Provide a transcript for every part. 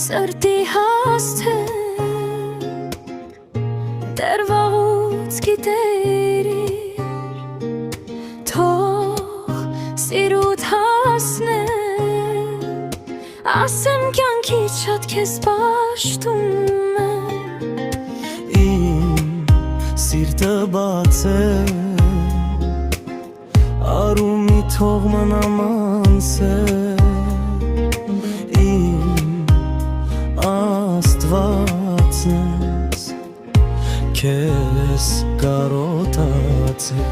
Սրտի հասցե դեռ վաղուց գիտերիր թող սիրուդ հասնել ասեմ կյանքից շատ քեզ պաշտում է Իմ սիրտը բաց է արումի թող մնամ անցել Աստվածն ես քեզ կարոտացել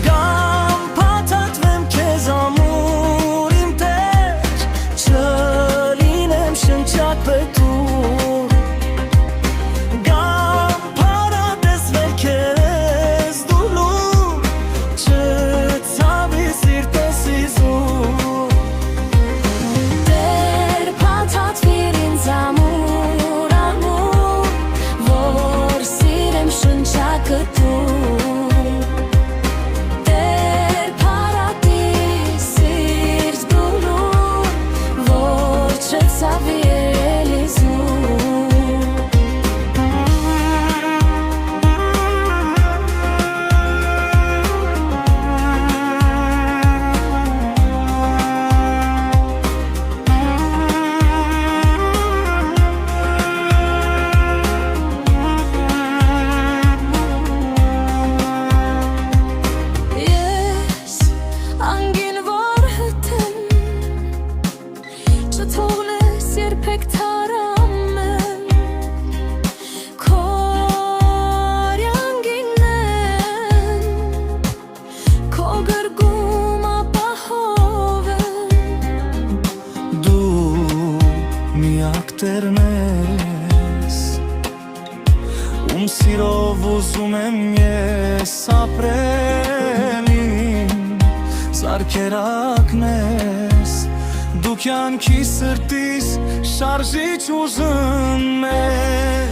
Գամ փաթաթվեմ քեզ ամուր իմ տեր չլինեմ շնչակ բետուր Գամ փարատեսվել քեզ դուլում չցավի սիրտս իզուր Տերն ես սիրով ուզում եմ ես ապրել իմ զարքերակն ես դու կյանքի սրտիս շարժիչ ուզում ես